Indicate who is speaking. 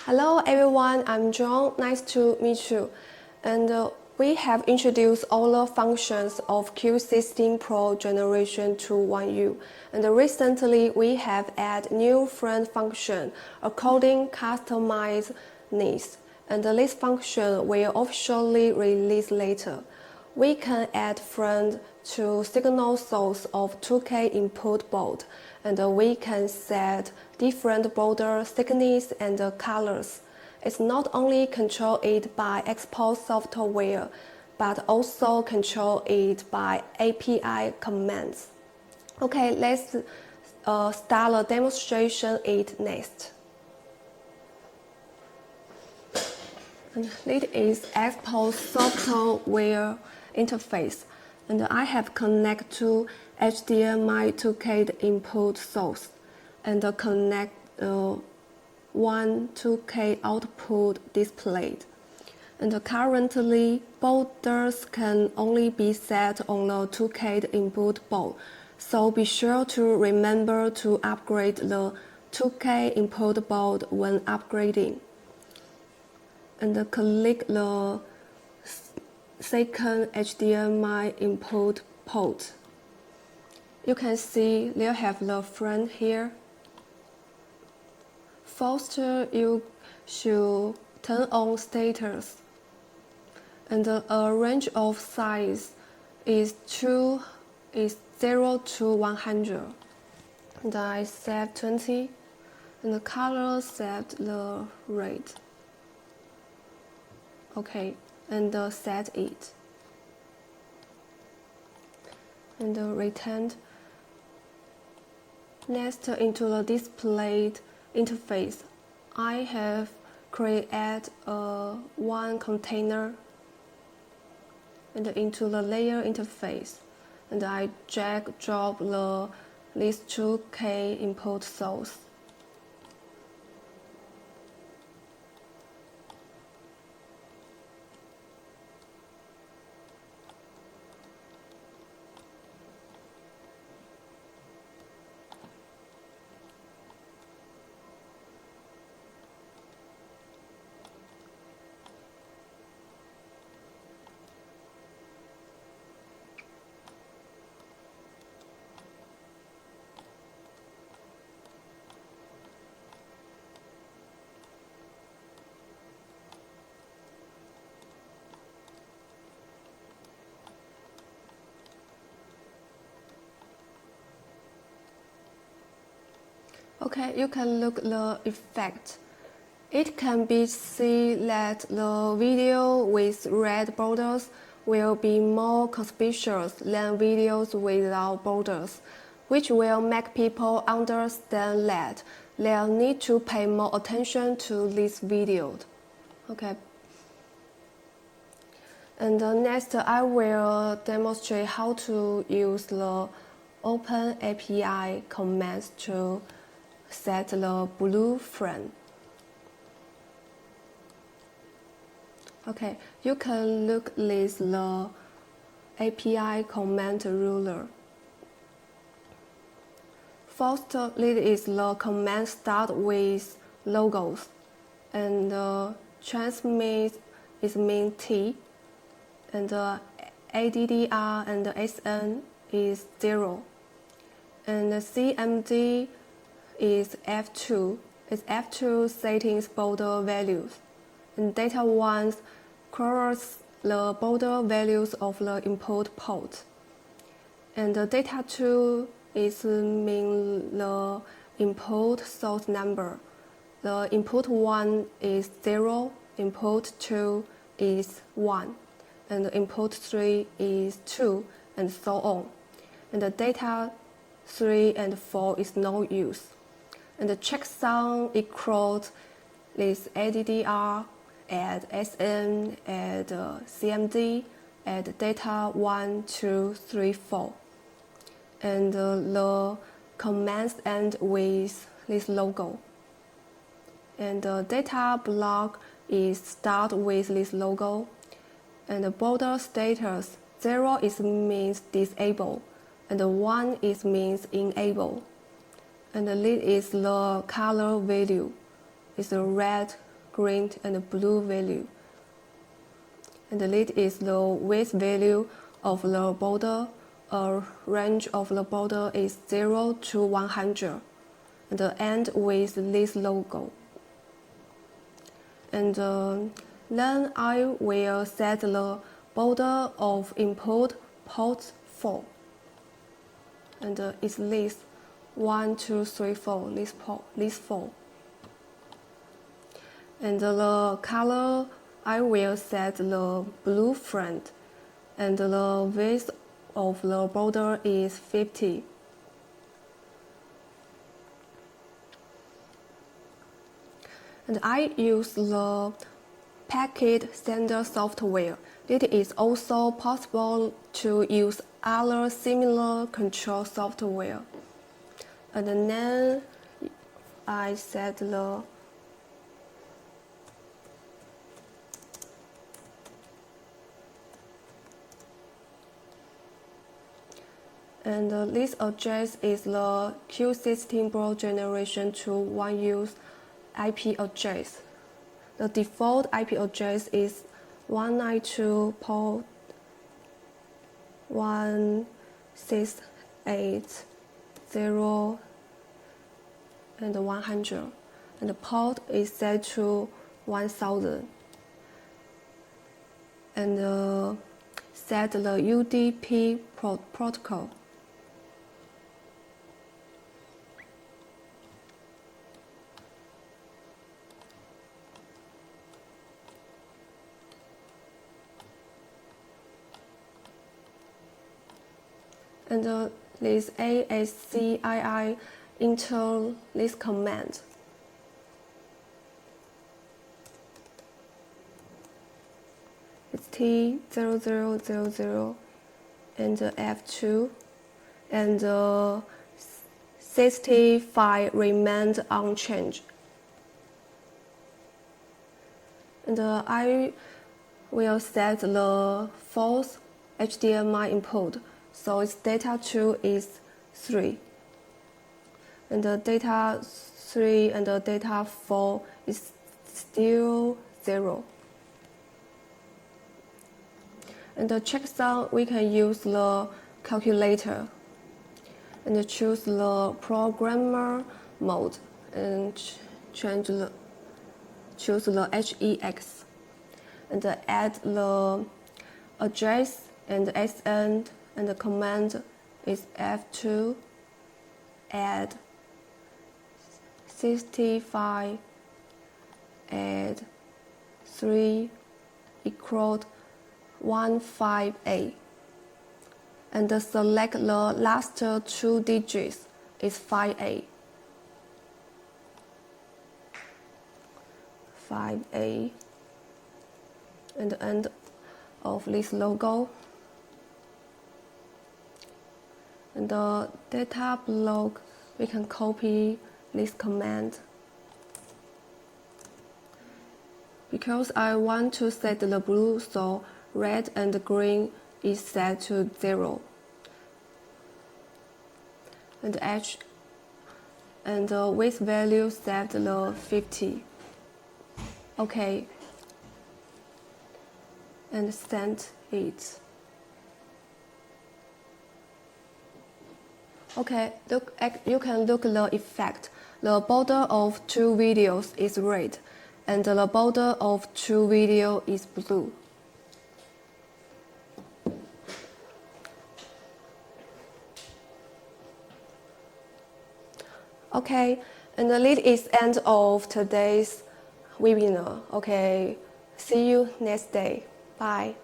Speaker 1: Hello everyone, I'm John. Nice to meet you. And we have introduced all the functions of Q16pro generation 2.1U. And recently we have added new friend function according customized needs. And this function will officially release later. We can add friend to signal source of 2K input board, and we can set different border thickness and colors. It's not only control it by export software, but also control it by API commands. Okay, let's start the demonstration it next. And this is export software interface, and I have connect to HDMI 2K input source, and connect one 2K output displayed. And currently, borders can only be set on the 2K input board, so be sure to remember to upgrade the 2K input board when upgrading. And click the second HDMI input port. You can see they have the friend here. First, you should turn on status. And a range of size is 0 to 100. And I set 20. And the color set the red. Okay, and set it. And return. Next, into the displayed interface, I have created one container and into the layer interface, and I drag-drop this 2K input source. Okay, you can look the effect. It can be seen that the video with red borders will be more conspicuous than videos without borders, which will make people understand that they need to pay more attention to this video. Okay. And next, I will demonstrate how to use the Open API commands to set the blue frame. Okay, you can look this the API command ruler. First, this is the command start with logos, and transmit is mean T, and ADDR and SN is 0, and CMD is F2. It's F2 settings border values. And data 1 queries the border values of the input port. And the data 2 is mean the input source number. The input 1 is 0, input 2 is 1, and the input 3 is 2, and so on. And the data 3 and 4 is no use. And the checksum equals this ADDR, add SN, add CMD, add data 1, 2, 3, 4. And the commands end with this logo. And the data block is start with this logo. And the border status 0 is means disable, and 1 is means enable. And this is the color value. It's a red green, and blue value. And the lead is the width value of the border. A range of the border is 0 to 100, and the end with this logo. And then I will set the border of input port 4. And it's this 1, 2, 3, 4, this 4. And the color, I will set the blue front, and the width of the border is 50. And I use the packet sender software. It is also possible to use other similar control software. And then I set the and this address is the Q16pro generation 2 one-use IP address. The default IP address is 192.168.0 and 100, and the port is set to 1000. And set the UDP protocol. And this ASCII enter this command. It's T0000 and F2, and 65 remained unchanged. And I will set the fourth HDMI input, so its data 2 is 3. And the data 3 and the data 4 is still 0. And the checksum, we can use the calculator and choose the programmer mode and choose the HEX and add the address and SN, and the command is F2 add 65 add 3 equal 158, and select the last 2 digits is 58. 58, and the end of this logo. And the data block, we can copy this command. Because I want to set the blue, so red and green is set to 0. And H and the width value set the 50. Okay. And send it. Okay, you can look at the effect. The border of 2 videos is red, and the border of 2 videos is blue. Okay, and that is end of today's webinar. Okay, see you next day. Bye.